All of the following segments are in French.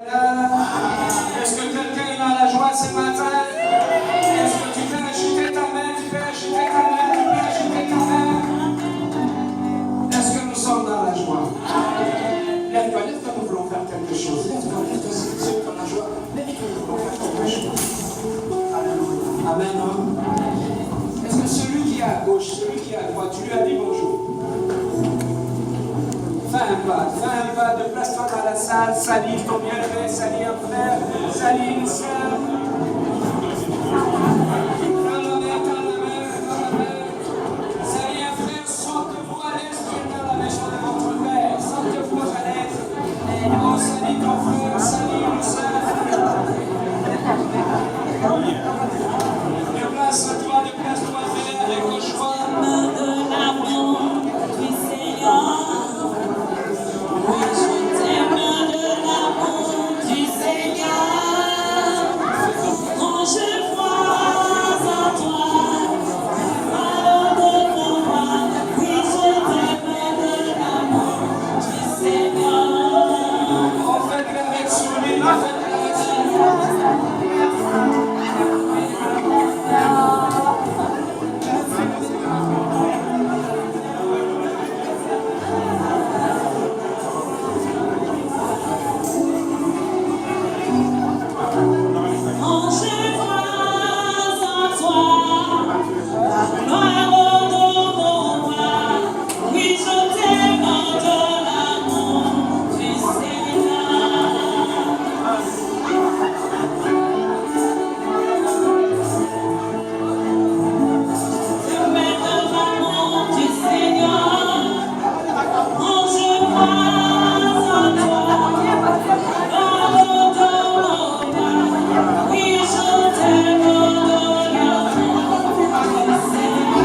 Est-ce que quelqu'un est dans la joie ce matin? Est-ce que tu peux agiter ta main? Tu peux agiter ta main? Tu peux agiter ta main? Est-ce que nous sommes dans la joie? Lève-toi, nous voulons faire quelque chose. Lève-toi, si tu es dans la joie. Lève-toi, nous voulons faire quelque chose. Alléluia. Amen. Est-ce que celui qui est à gauche, celui qui est à droite, tu lui as dit bonjour? Fais un pas, déplace-toi dans la salle, salis ton bien-aimé, salis un frère, salis une sœur. Dans la main. Salis un frère, sentez-vous à l'aise, tu es dans la maison de votre Père, sentez-vous à l'aise. Oh, salis ton frère, salis une sœur. Déplace-toi, fais avec joie. De l'amour du Seigneur. Oui, je t'aime de l'amour du Seigneur. Quand je vois en toi, alors de mon roi. Oui, je t'aime de l'amour du Seigneur. On fait avec sourire, on fait avec Quand je vois en toi, la gloire de mon roi. Oui, je t'aime de l'amour du Seigneur. T'aime de l'amour du Seigneur. Quand je vois en toi, gloire de mon roi. Oui, je t'aime de l'amour du Seigneur.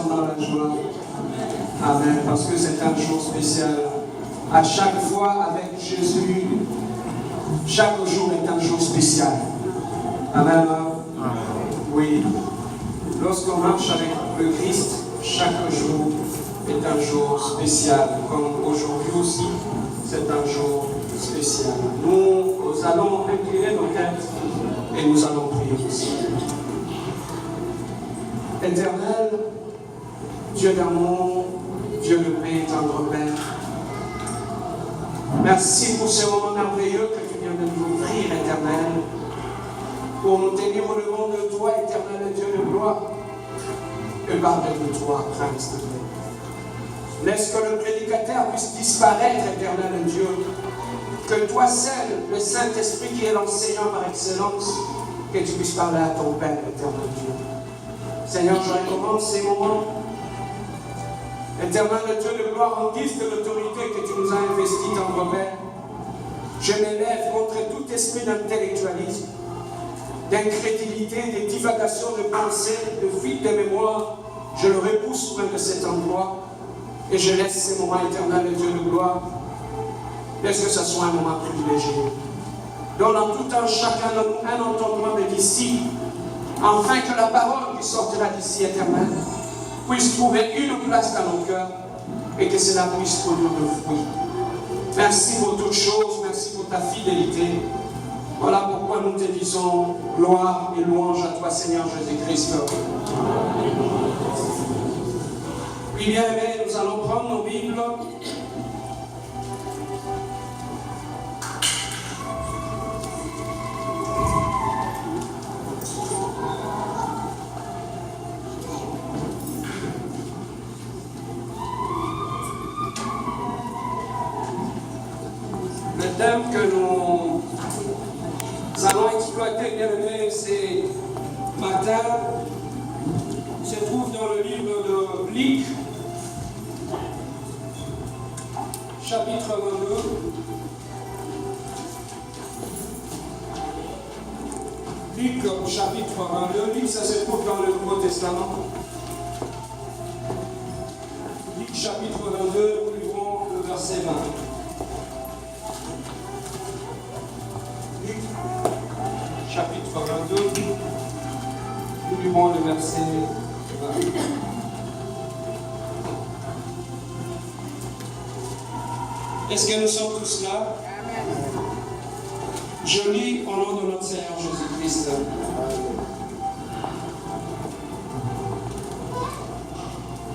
dans la joie. Amen. Parce que c'est un jour spécial. À chaque fois avec Jésus, chaque jour est un jour spécial. Amen. Oui. Lorsqu'on marche avec le Christ, chaque jour est un jour spécial. Comme aujourd'hui aussi, c'est un jour spécial. Nous allons incliner nos têtes et nous allons prier aussi. Éternel, Dieu d'amour, Dieu de paix, tendre Père, merci pour ce moment merveilleux que tu viens de nous offrir, Éternel, pour nous tenir au devant de toi, Éternel Dieu de gloire, et parler de toi, Christ de Dieu. Laisse que le prédicateur puisse disparaître, Éternel Dieu, que toi seul, le Saint-Esprit qui est l'enseignant par excellence, que tu puisses parler à ton Père, Éternel Dieu. Seigneur, je recommence ces moments. Éternel Dieu de gloire, en guise de l'autorité que tu nous as investie dans nos Père, je m'élève contre tout esprit d'intellectualisme, d'incrédulité, de divagation de pensée, de fuite de mémoire. Je le repousse loin de cet endroit et je laisse ces moments éternels, Dieu de gloire. Laisse que ce soit un moment privilégié. Donne en tout temps chacun de nous un entendement de disciples, afin que la parole qui sortira d'ici éternel puisse trouver une place dans nos cœurs et que cela puisse produire de fruits. Merci pour toutes choses, merci pour ta fidélité. Voilà pourquoi nous te disons gloire et louange à toi, Seigneur Jésus-Christ. Oui, bien aimés, nous allons prendre nos Bibles. Le thème que nous allons exploiter, bien aimé, c'est matin, se trouve dans le livre de Luc, chapitre 22. Luc, chapitre 22. Luc, ça se trouve dans le Nouveau Testament. chapitre 22, nous lirons le verset 20. Luc, chapitre 22, nous lirons le verset 20. Est-ce que nous sommes tous là? Je lis au nom de notre Seigneur Jésus-Christ.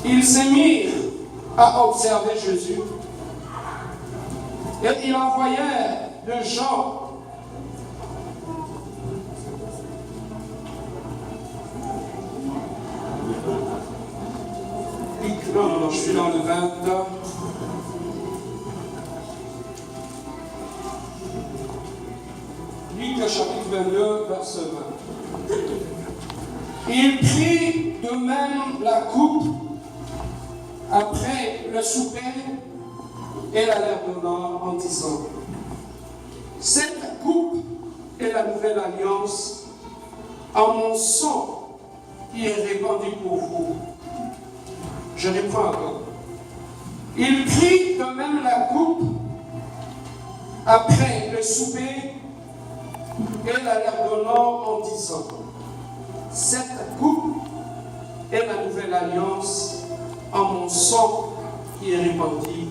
Ils se mirent à observer Jésus et ils envoyèrent de gens non, je suis dans le 20. Luc chapitre 22, verset 20. Il prit de même la coupe après le souper et la leur donnant en disant: cette coupe est la nouvelle alliance en mon sang qui est répandu pour vous. Je reprends encore. Il prit de même la coupe après le souper et la leur donnant en disant: cette coupe est la nouvelle alliance en mon sang qui est répandu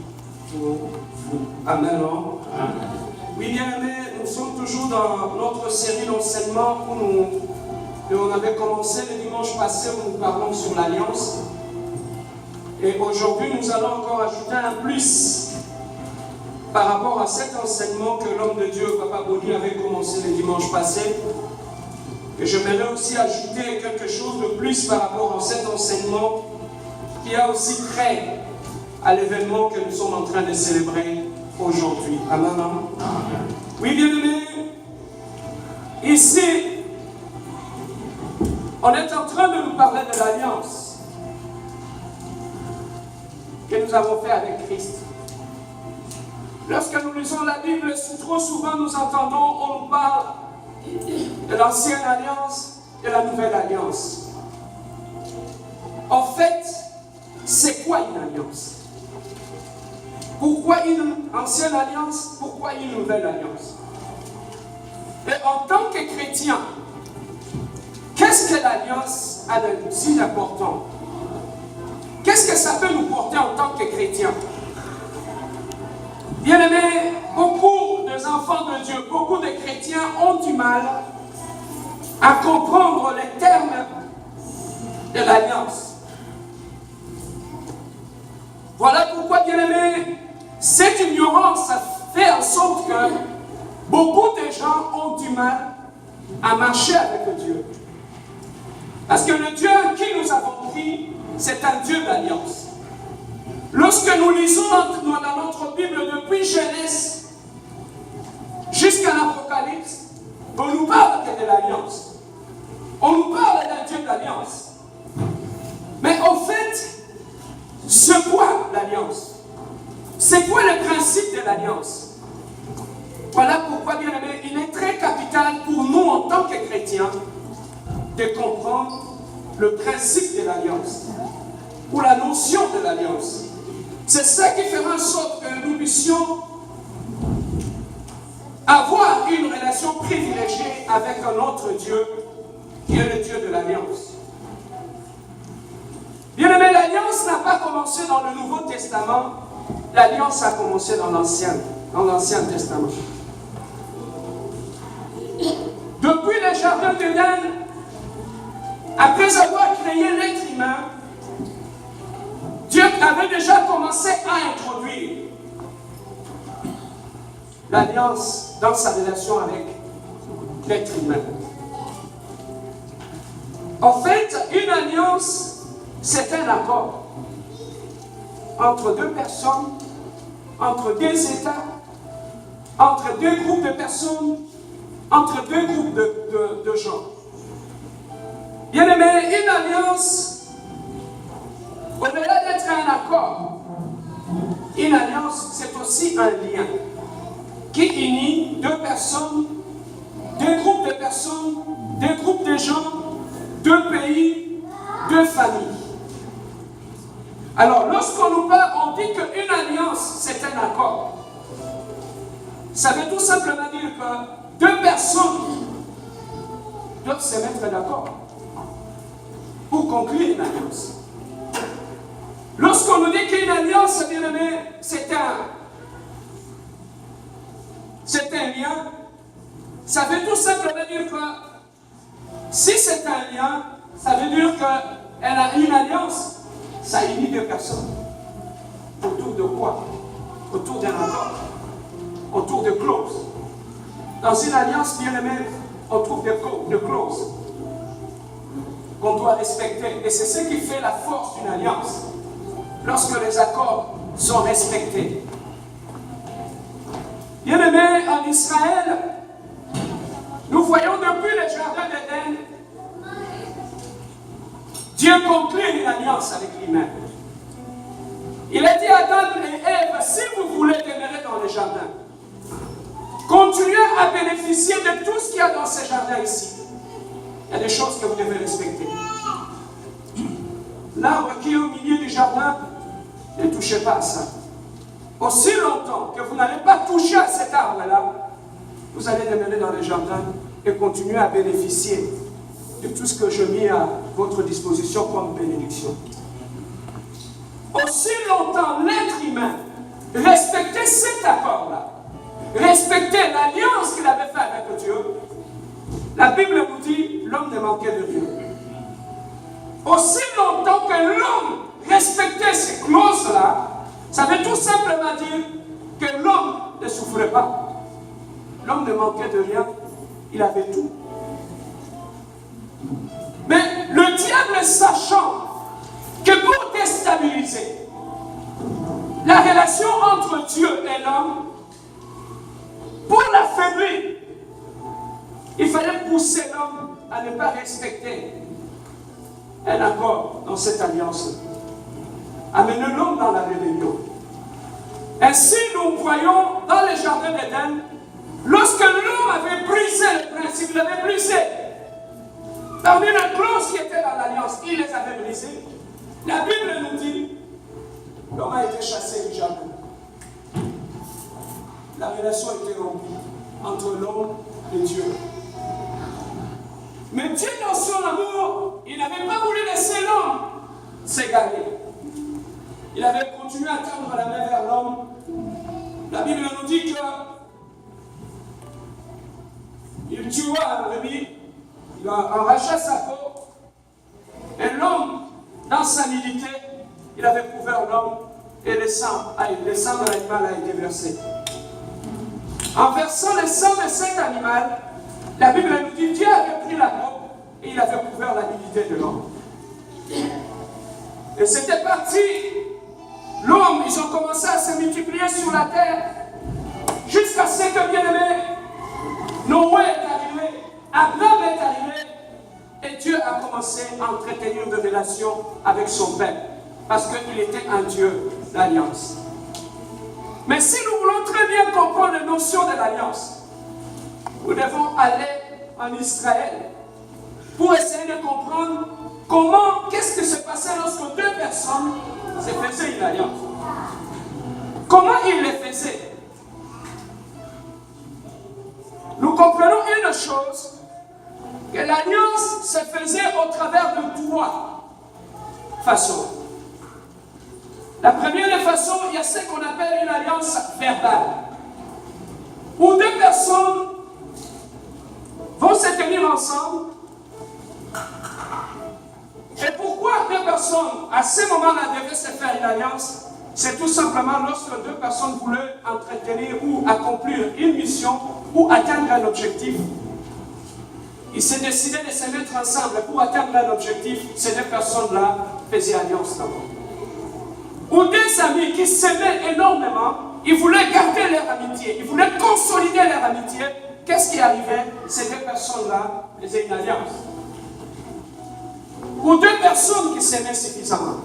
pour vous. Amen. Amen. Oui, bien aimés, nous sommes toujours dans notre série d'enseignements où on avait commencé le dimanche passé où nous parlons sur l'alliance. Et aujourd'hui, nous allons encore ajouter un plus par rapport à cet enseignement que l'homme de Dieu, Papa Boni, avait commencé le dimanche passé. Et j'aimerais aussi ajouter quelque chose de plus par rapport à cet enseignement qui a aussi trait à l'événement que nous sommes en train de célébrer aujourd'hui. Amen. Oui, bien aimés, ici, on est en train de nous parler de l'alliance que nous avons fait avec Christ. Lorsque nous lisons la Bible, trop souvent nous entendons, on nous parle de l'ancienne alliance, de la nouvelle alliance. En fait, c'est quoi une alliance? Pourquoi une ancienne alliance? Pourquoi une nouvelle alliance? Et en tant que chrétien, qu'est-ce que l'alliance a de si important? Qu'est-ce que ça peut nous porter en tant que chrétien? Bien-aimés, beaucoup d'enfants de Dieu, beaucoup de chrétiens ont du mal à comprendre les termes de l'alliance. Voilà pourquoi, bien-aimés, cette ignorance fait en sorte que beaucoup de gens ont du mal à marcher avec Dieu. Parce que le Dieu qui nous avons pris, c'est un Dieu d'alliance. Lorsque nous lisons dans notre Bible depuis Genèse jusqu'à l'Apocalypse, on nous parle de l'alliance. On nous parle d'un Dieu d'alliance. Mais en fait, c'est quoi l'alliance? C'est quoi le principe de l'alliance? Voilà pourquoi, bien aimé, il est très capital pour nous en tant que chrétiens de comprendre le principe de l'alliance ou la notion de l'alliance. C'est ça qui fera en sorte que nous puissions avoir une relation privilégiée avec un autre Dieu qui est le Dieu de l'alliance. Bien aimé, l'alliance n'a pas commencé dans le Nouveau Testament, l'alliance a commencé dans l'Ancien Testament. Depuis le jardin d'Éden, après avoir créé l'être humain, Dieu avait déjà commencé à introduire l'alliance dans sa relation avec l'être humain. En fait, une alliance, c'est un accord entre deux personnes, entre deux États, entre deux groupes de personnes, entre deux groupes de gens. Bien aimé, une alliance, au-delà d'être un accord, une alliance, c'est aussi un lien qui unit deux personnes, deux groupes de personnes, deux groupes de gens, deux pays, deux familles. Alors, lorsqu'on nous parle, on dit qu'une alliance, c'est un accord. Ça veut tout simplement dire que deux personnes doivent se mettre d'accord pour conclure une alliance. Lorsqu'on nous dit qu'une alliance, bien aimé, c'est un lien, ça veut tout simplement dire que si c'est un lien, ça veut dire qu'elle a une alliance, ça unit deux personnes. Autour de quoi? Autour d'un accord, autour de clauses. Dans une alliance, bien aimé, on trouve des clauses qu'on doit respecter. Et c'est ce qui fait la force d'une alliance. Lorsque les accords sont respectés. Bien aimé, en Israël, nous voyons depuis le jardin d'Éden, Dieu conclut une alliance avec lui-même. Il a dit à Adam et Ève, si vous voulez demeurer dans le jardin, continuez à bénéficier de tout ce qu'il y a dans ce jardin ici. Il y a des choses que vous devez respecter. L'arbre qui est au milieu du jardin, ne touchez pas à ça. Aussi longtemps que vous n'allez pas toucher à cet arbre-là, vous allez demeurer dans le jardin et continuer à bénéficier de tout ce que je mets à votre disposition comme bénédiction. Aussi longtemps l'être humain respectait cet accord-là, respectait l'alliance qu'il avait faite avec Dieu, la Bible nous dit l'homme ne manquait de rien. Aussi longtemps que l'homme respectait ces clauses-là, ça veut tout simplement dire que l'homme ne souffrait pas. L'homme ne manquait de rien, il avait tout. Mais le diable, sachant que pour déstabiliser la relation entre Dieu et l'homme, pour l'affaiblir, il fallait pousser l'homme à ne pas respecter un accord dans cette alliance. Amener l'homme dans la rébellion. Ainsi, nous voyons dans le jardin d'Éden, lorsque l'homme avait brisé le principe, il l'avait brisé. Parmi les clauses qui étaient dans l'alliance, il les avait brisées. La Bible nous dit, l'homme a été chassé du jardin. La relation était rompue entre l'homme et Dieu. Mais Dieu, dans son amour, il n'avait pas voulu laisser l'homme s'égarer. Il avait continué à tendre la main vers l'homme. La Bible nous dit que il tua un brebis, il arracha sa peau, et l'homme, dans sa nudité, il avait couvert l'homme, et le sang de l'animal a été versé. En versant le sang de cet animal, la Bible nous dit que Dieu avait pris la peau et il avait couvert la nudité de l'homme. Et c'était parti. L'homme, ils ont commencé à se multiplier sur la terre jusqu'à ce que, bien aimé, Noé est arrivé, Abraham est arrivé, et Dieu a commencé à entretenir des relations avec son peuple, parce qu'il était un Dieu d'alliance. Mais si nous voulons très bien comprendre la notion de l'alliance, nous devons aller en Israël pour essayer de comprendre comment, qu'est-ce qui se passait lorsque deux personnes se faisaient une alliance. Comment ils le faisaient? Nous comprenons une chose, que l'alliance se faisait au travers de trois façons. La première façon, il y a ce qu'on appelle une alliance verbale, où deux personnes vont se tenir ensemble. Et pourquoi deux personnes, à ce moment-là, devaient se faire une alliance? C'est tout simplement lorsque deux personnes voulaient entretenir ou accomplir une mission ou atteindre un objectif. Ils se décidaient de se mettre ensemble pour atteindre un objectif. Ces deux personnes-là faisaient alliance d'abord. Ou des amis qui s'aimaient énormément, ils voulaient garder leur amitié, ils voulaient consolider leur amitié. Qu'est-ce qui arrivait? Ces deux personnes-là faisaient une alliance. Ou deux personnes qui s'aimaient suffisamment.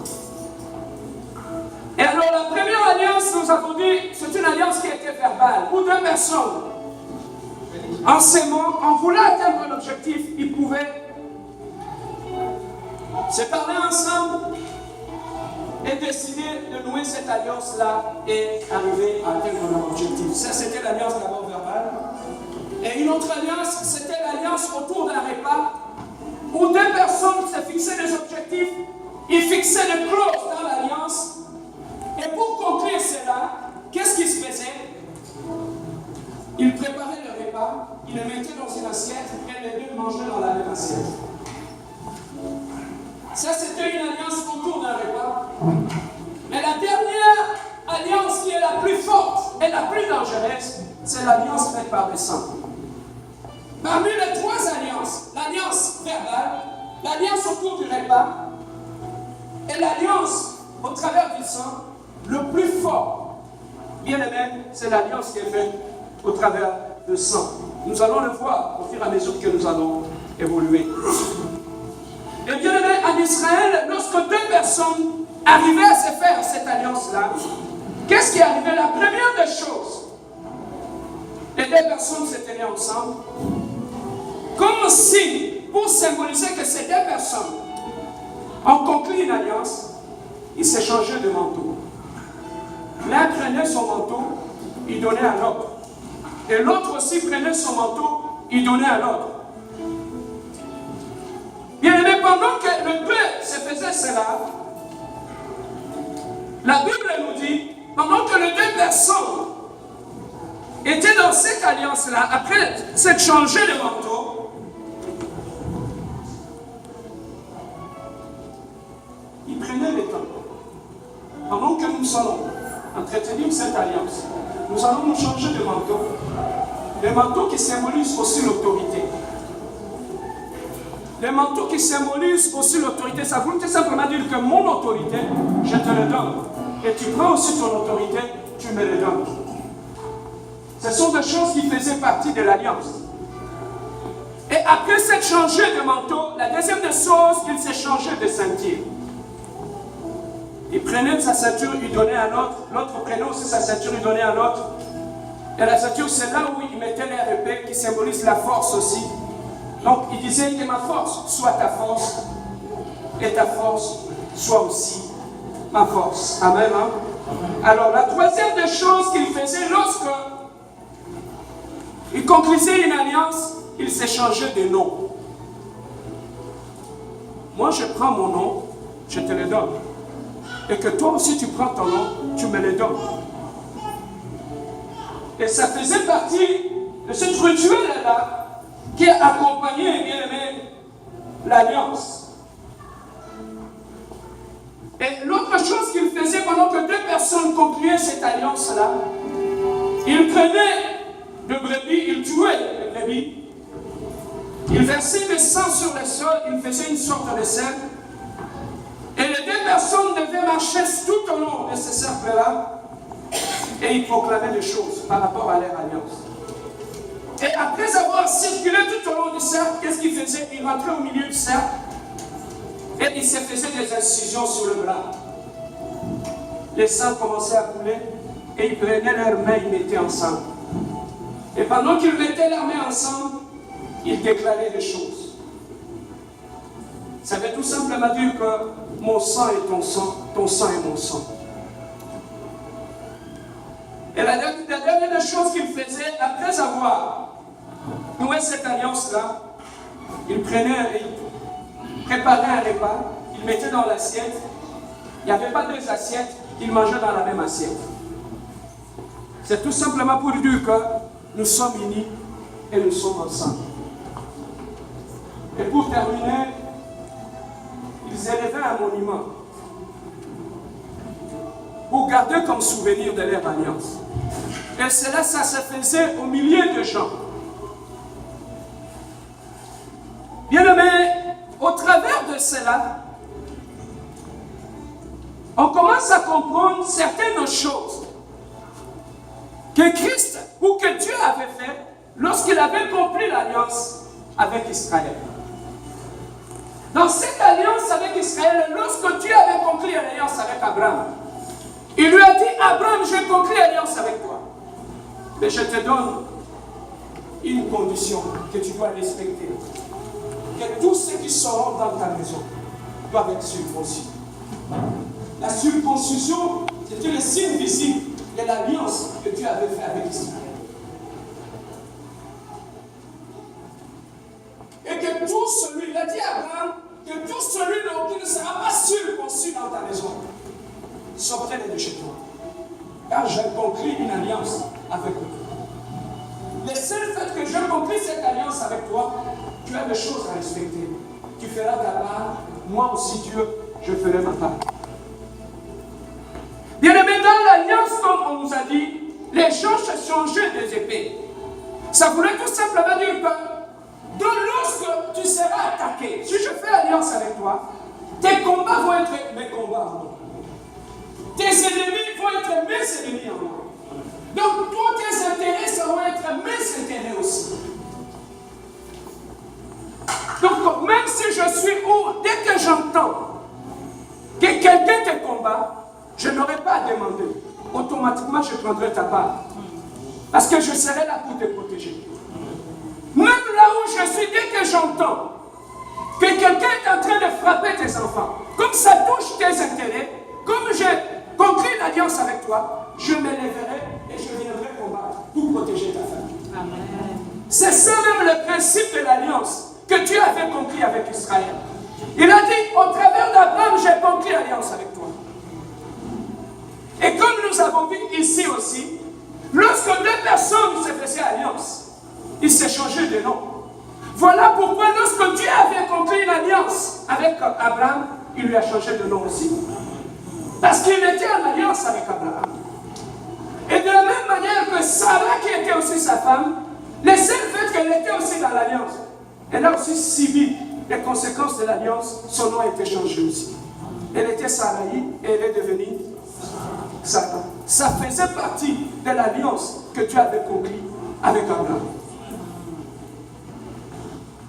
Et alors la première alliance, nous avons dit, c'est une alliance qui était verbale, où deux personnes, en s'aimant, en voulant atteindre un objectif, ils pouvaient se parler ensemble et décidé de nouer cette alliance-là et arriver à atteindre leur objectif. Ça, c'était l'alliance d'abord verbale. Et une autre alliance, c'était l'alliance autour d'un repas où deux personnes se fixaient des objectifs, ils fixaient des clauses dans l'alliance. Et pour conclure cela, qu'est-ce qui se faisait? Ils préparaient le repas, ils le mettaient dans une assiette et les deux mangeaient dans la même assiette. Ça, c'était une alliance autour d'un repas. Mais la dernière alliance qui est la plus forte et la plus dangereuse, c'est l'alliance faite par le sang. Parmi les trois alliances, l'alliance verbale, l'alliance autour du repas et l'alliance au travers du sang, le plus fort, bien aimé, c'est l'alliance qui est faite au travers du sang. Nous allons le voir au fur et à mesure que nous allons évoluer. Et bien aimé, en Israël, lorsque deux personnes arrivaient à se faire cette alliance-là, qu'est-ce qui est arrivé? La première des choses, les deux personnes s'étaient tenaient ensemble, comme si, pour symboliser que ces deux personnes ont conclu une alliance, ils s'échangeaient de manteaux. L'un prenait son manteau, il donnait à l'autre. Et l'autre aussi prenait son manteau, il donnait à l'autre. Bien aimé, pendant que le deux se faisait cela, la Bible nous dit, pendant que les deux personnes étaient dans cette alliance-là, après s'être changé de manteau, ils prenaient le temps. Pendant que nous allons entretenir cette alliance, nous allons nous changer de manteau. Le manteau qui symbolise aussi l'autorité. Le manteau qui symbolise aussi l'autorité, ça veut tout simplement dire que mon autorité, je te le donne. Et tu prends aussi ton autorité, tu me le donnes. Ce sont des choses qui faisaient partie de l'alliance. Et après s'être changé de manteau, la deuxième des choses, il s'est changé de ceinture. Il prenait sa ceinture, il donnait à l'autre. L'autre prenait aussi sa ceinture, il donnait à l'autre. Et la ceinture, c'est là où il mettait les épées qui symbolisent la force aussi. Donc, il disait que ma force soit ta force et ta force soit aussi ma force. Amen. Hein? Alors, la troisième des choses qu'il faisait lorsque il concluait une alliance, il s'échangeait de noms. Moi, je prends mon nom, je te le donne. Et que toi aussi, tu prends ton nom, tu me le donnes. Et ça faisait partie de ce rituel-là qui a accompagné, bien aimé, l'alliance. Et l'autre chose qu'il faisait pendant que deux personnes concluaient cette alliance-là, il prenait de brebis, il tuait les brebis, il versait le sang sur le sol, il faisait une sorte de cercle, et les deux personnes devaient marcher tout au long de ce cercle-là, et ils proclamaient des choses par rapport à leur alliance. Et après avoir circulé tout au long du cercle, qu'est-ce qu'ils faisaient? Ils rentraient au milieu du cercle et ils se faisaient des incisions sur le bras. Les sangs commençaient à couler et ils prenaient leurs mains, ils mettaient ensemble. Et pendant qu'ils mettaient leurs mains ensemble, ils déclaraient des choses. Ça veut tout simplement dire que mon sang est ton sang est mon sang. Et la dernière des choses qu'il faisait, après avoir noué cette alliance-là, il prenait, il préparait un repas, il mettait dans l'assiette. Il n'y avait pas deux assiettes, il mangeait dans la même assiette. C'est tout simplement pour dire que nous sommes unis et nous sommes ensemble. Et pour terminer, ils élevaient un monument pour garder comme souvenir de leur alliance. Et cela, ça se faisait au milieu de gens. Bien aimé, au travers de cela, on commence à comprendre certaines choses que Christ ou que Dieu avait fait lorsqu'il avait compris l'alliance avec Israël. Dans cette alliance avec Israël, lorsque Dieu avait conclu l'alliance avec Abraham, il lui a dit, Abraham, j'ai conclu l'alliance avec toi. Mais je te donne une condition que tu dois respecter. Que tous ceux qui seront dans ta maison doivent être circoncis. La circoncision, c'était le signe visible de l'alliance que Dieu avait fait avec Israël. Et que tout celui, il a dit à Abraham, que tout celui qui ne sera pas circoncis dans ta maison, sortez-le de chez toi. Car j'ai conclu une alliance avec toi. Le seul fait que je conclue cette alliance avec toi, tu as des choses à respecter. Tu feras ta part, moi aussi Dieu, je ferai ma part. Bien aimé, dans l'alliance, comme on nous a dit, les gens se changeaient des épées. Ça voulait tout simplement dire que lorsque tu seras attaqué, si je fais alliance avec toi, tes combats vont être mes combats en moi. Tes ennemis vont être mes ennemis en moi. Donc tous tes intérêts seront être mes intérêts aussi. Donc même si je suis où, dès que j'entends que quelqu'un te combat, je n'aurai pas à demander. Automatiquement, je prendrai ta part. Parce que je serai là pour te protéger. Même là où je suis, dès que j'entends que quelqu'un est en train de frapper tes enfants, comme ça touche tes intérêts, comme j'ai conclu une alliance avec toi, je m'élèverai et je viendrai combattre pour protéger ta famille. C'est ça même le principe de l'alliance que Dieu avait conclu avec Israël. Il a dit, au travers d'Abraham, j'ai conclu l'alliance avec toi. Et comme nous avons vu ici aussi, lorsque deux personnes se faisaient alliance, ils s'échangeaient de nom. Voilà pourquoi lorsque Dieu avait conclu une alliance avec Abraham, il lui a changé de nom aussi. Parce qu'il était en alliance avec Abraham. Et de la même manière que Sarah, qui était aussi sa femme, le seul fait qu'elle était aussi dans l'alliance, elle a aussi subi les conséquences de l'alliance, son nom a été changé aussi. Elle était Sarai et elle est devenue Sarah. Ça faisait partie de l'alliance que Dieu avait conclue avec Abraham.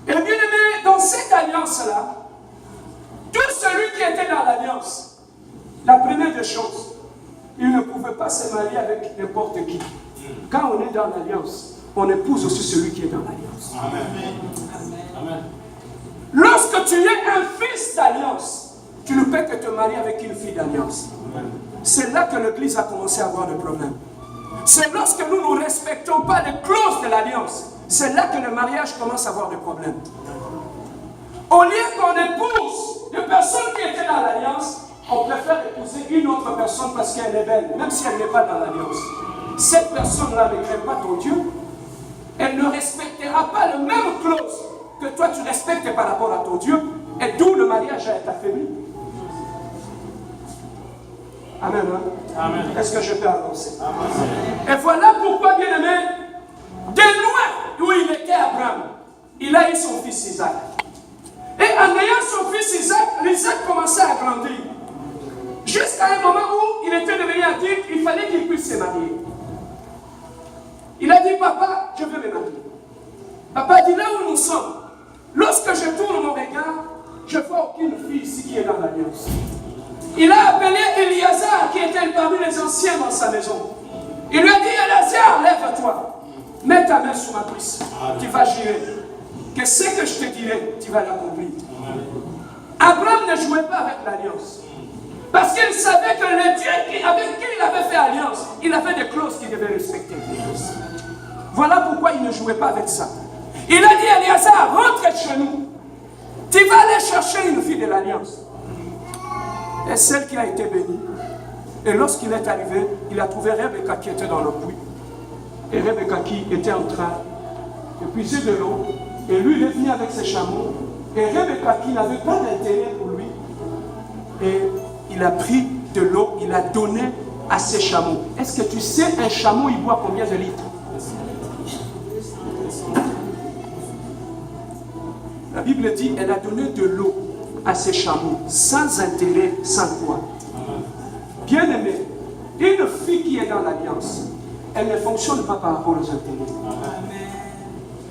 Et bien aimé, dans cette alliance-là, tout celui qui était dans l'alliance, la première des choses, il ne pouvait pas se marier avec n'importe qui. Quand on est dans l'alliance, on épouse aussi celui qui est dans l'alliance. Amen. Amen. Lorsque tu es un fils d'alliance, tu ne peux que te marier avec une fille d'alliance. C'est là que l'Église a commencé à avoir des problèmes. C'est lorsque nous ne respectons pas les clauses de l'alliance, c'est là que le mariage commence à avoir des problèmes. Au lieu qu'on épouse une personne qui était dans l'alliance, on préfère épouser une autre personne parce qu'elle est belle, même si elle n'est pas dans l'alliance. Cette personne-là ne craint pas ton Dieu. Elle ne respectera pas les mêmes clauses que toi tu respectes par rapport à ton Dieu. Et d'où le mariage a été affaibli. Amen. Hein? Amen. Est-ce que je peux avancer? Amen. Et voilà pourquoi, bien aimé, de loin où il était Abraham, il a eu son fils Isaac. Et en ayant son fils Isaac, Isaac commençait à grandir. Jusqu'à un moment où il était devenu adulte, il fallait qu'il puisse se marier. Il a dit, papa, je veux me marier. Papa a dit, là où nous sommes, lorsque je tourne mon regard, je ne vois aucune fille ici qui est dans l'alliance. Il a appelé Eliazar, qui était parmi les anciens dans sa maison. Il lui a dit, Eliazar, lève-toi, mets ta main sur ma cuisse, tu vas jurer. Que ce que je te dirai, tu vas l'accomplir. Abraham ne jouait pas avec l'alliance. Parce qu'il savait que le Dieu avec qui il avait fait alliance, il avait des clauses qu'il devait respecter. Voilà pourquoi il ne jouait pas avec ça. Il a dit à Eliazar, rentre chez nous. Tu vas aller chercher une fille de l'alliance. Et celle qui a été bénie. Et lorsqu'il est arrivé, il a trouvé Rebecca qui était dans le puits. Et Rebecca qui était en train de puiser de l'eau. Et lui, il est venu avec ses chameaux. Et Rebecca qui n'avait pas d'intérêt pour lui. Et il a pris de l'eau, il a donné à ses chameaux. Est-ce que tu sais, un chameau, il boit combien de litres? La Bible dit, elle a donné de l'eau à ses chameaux, sans intérêt, sans quoi. Bien aimé, une fille qui est dans l'alliance, elle ne fonctionne pas par rapport aux intérêts.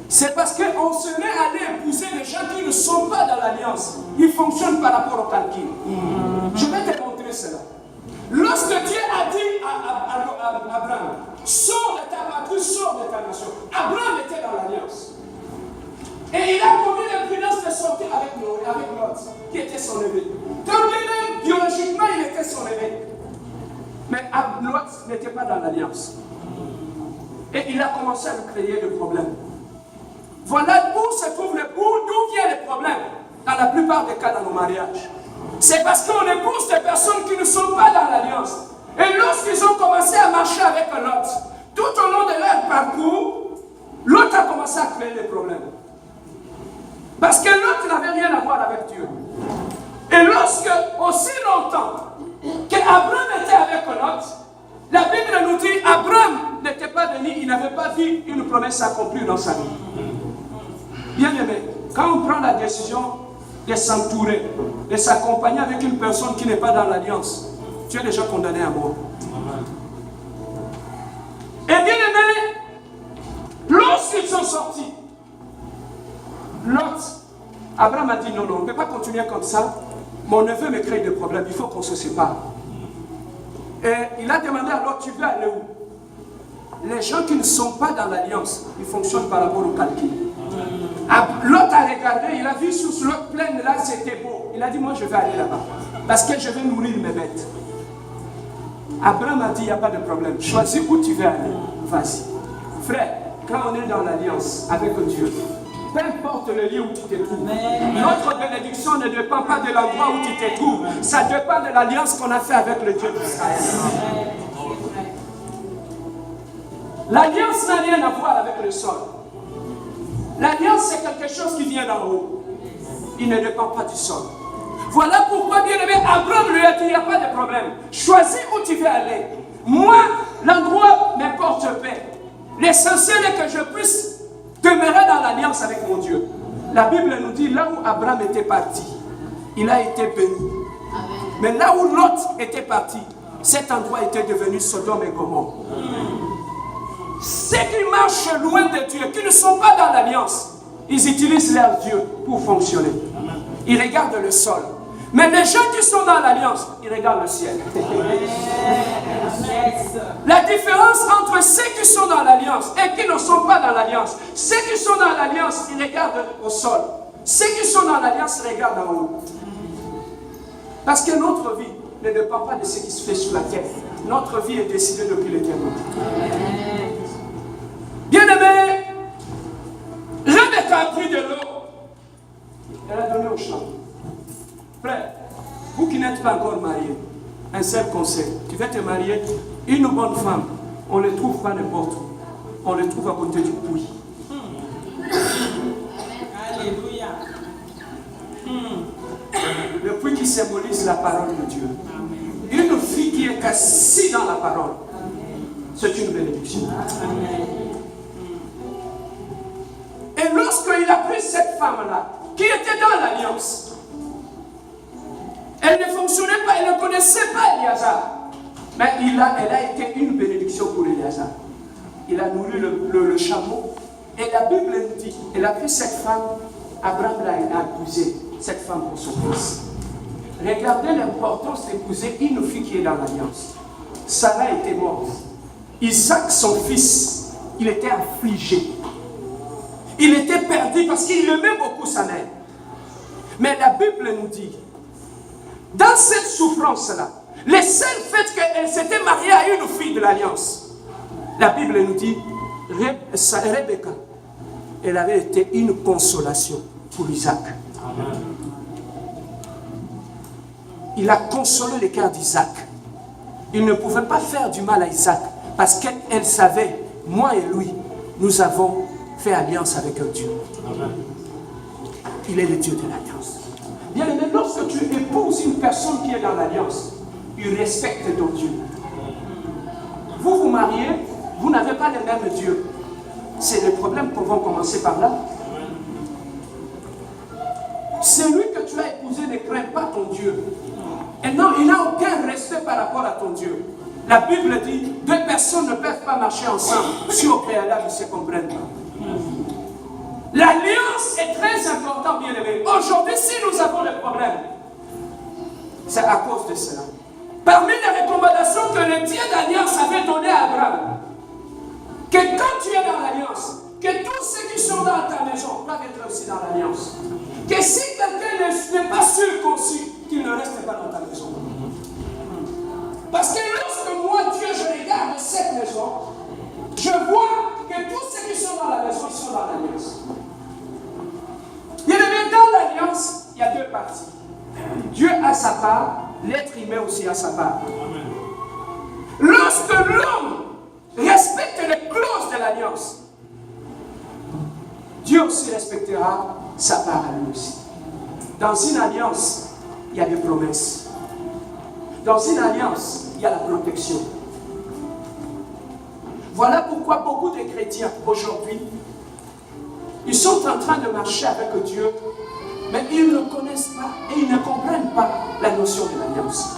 C'est parce qu'on se met à aller épouser des gens qui ne sont pas dans l'alliance. Ils fonctionnent par rapport au calcul. Je vais te montrer cela. Lorsque Dieu a dit à Abraham, sors de ta patrie, sors de ta nation. Abraham était dans l'alliance. Et il a commis l'imprudence de sortir avec Lot, qui était son évêque. Quand même, biologiquement, il était son évêque. n'était pas dans l'alliance. Et il a commencé à lui créer des problèmes. Voilà d'où viennent les problèmes dans la plupart des cas dans nos mariages. C'est parce qu'on épouse des personnes qui ne sont pas dans l'alliance. Et lorsqu'ils ont commencé à marcher avec l'autre, tout au long de leur parcours, l'autre a commencé à créer des problèmes. Parce que l'autre n'avait rien à voir avec Dieu. Et lorsque, aussi longtemps qu'Abraham était avec l'autre, la Bible nous dit qu'Abraham n'était pas venu, il n'avait pas vu une promesse accomplie dans sa vie. Bien aimé, quand on prend la décision de s'entourer, de s'accompagner avec une personne qui n'est pas dans l'alliance, tu es déjà condamné à mort. Et bien aimé, lorsqu'ils sont sortis, Lot, Abraham a dit non, on ne peut pas continuer comme ça. Mon neveu me crée des problèmes, il faut qu'on se sépare. Et il a demandé à Lot, tu veux aller où? Les gens qui ne sont pas dans l'alliance, ils fonctionnent par rapport au calcul. Lot a regardé, il a vu sur l'autre plaine, là c'était beau. Il a dit, moi je vais aller là-bas, parce que je vais nourrir mes bêtes. Abraham a dit, il n'y a pas de problème, choisis où tu veux aller, vas-y. Frère, quand on est dans l'alliance avec Dieu, peu importe le lieu où tu te trouves, notre bénédiction ne dépend pas de l'endroit où tu te trouves, ça dépend de l'alliance qu'on a fait avec le Dieu d'Israël. L'alliance n'a rien à voir avec le sol. L'alliance, c'est quelque chose qui vient d'en haut. Il ne dépend pas du sol. Voilà pourquoi, bien aimé, Abraham lui a dit, il n'y a pas de problème. Choisis où tu veux aller. Moi, l'endroit m'importe peu. L'essentiel est que je puisse demeurer dans l'alliance avec mon Dieu. La Bible nous dit, là où Abraham était parti, il a été béni. Mais là où Lot était parti, cet endroit était devenu Sodome et Gomorrhe. Ceux qui marchent loin de Dieu, qui ne sont pas dans l'alliance, ils utilisent leur Dieu pour fonctionner. Ils regardent le sol. Mais les gens qui sont dans l'alliance, ils regardent le ciel. La différence entre ceux qui sont dans l'alliance et qui ne sont pas dans l'alliance, ceux qui sont dans l'alliance, ils regardent au sol. Ceux qui sont dans l'alliance regardent en haut. Parce que notre vie ne dépend pas de ce qui se fait sur la terre. Notre vie est décidée depuis l'éternité. Bien-aimé, Rebecca a pris de l'eau. Elle a donné au champ. Frère, vous qui n'êtes pas encore mariés, un seul conseil, tu vas te marier, une bonne femme, on ne les trouve pas n'importe où. On les trouve à côté du puits. Alléluia. Le puits qui symbolise la parole de Dieu. Une fille qui est assise dans la parole, c'est une bénédiction. Et lorsqu'il a pris cette femme-là, qui était dans l'alliance, elle ne fonctionnait pas, elle ne connaissait pas Éliazar. Mais elle a été une bénédiction pour Éliazar. Il a nourri le chameau. Et la Bible nous dit, elle a pris cette femme, Abraham l'a épousé, cette femme pour son fils. Regardez l'importance d'épouser une fille qui est dans l'alliance. Sarah était morte. Isaac, son fils, il était affligé. Il était perdu parce qu'il aimait beaucoup sa mère. Mais la Bible nous dit, dans cette souffrance-là, le seul fait qu'elle s'était mariée à une fille de l'alliance, la Bible nous dit, Rebecca, elle avait été une consolation pour Isaac. Amen. Il a consolé le cœur d'Isaac. Il ne pouvait pas faire du mal à Isaac parce qu'elle savait, moi et lui, nous avons fait alliance avec un Dieu. Amen. Il est le Dieu de l'alliance. Bien aimé, lorsque tu épouses une personne qui est dans l'alliance, il respecte ton Dieu. Vous vous mariez, vous n'avez pas le même Dieu. C'est le problème qu'on va commencer par là. Celui que tu as épousé ne craint pas ton Dieu. Et non, il n'a aucun respect par rapport à ton Dieu. La Bible dit, deux personnes ne peuvent pas marcher ensemble si au préalable ils ne se comprennent pas. L'alliance est très importante, bien aimé. Aujourd'hui, si nous avons des problèmes, c'est à cause de cela. Parmi les recommandations que le Dieu d'alliance avait données à Abraham, que quand tu es dans l'alliance, que tous ceux qui sont dans ta maison doivent être aussi dans l'alliance. Que si quelqu'un n'est pas circoncis, qu'il ne reste pas dans ta maison. Parce que lorsque moi, Dieu, je regarde à la maison, ils sont dans l'alliance. Bien aimé, dans l'alliance, il y a deux parties. Dieu a sa part, l'être humain aussi a sa part. Amen. Lorsque l'homme respecte les clauses de l'alliance, Dieu aussi respectera sa part à lui aussi. Dans une alliance, il y a des promesses. Dans une alliance, il y a la protection. Voilà pourquoi beaucoup de chrétiens aujourd'hui, ils sont en train de marcher avec Dieu, mais ils ne connaissent pas et ils ne comprennent pas la notion de l'alliance.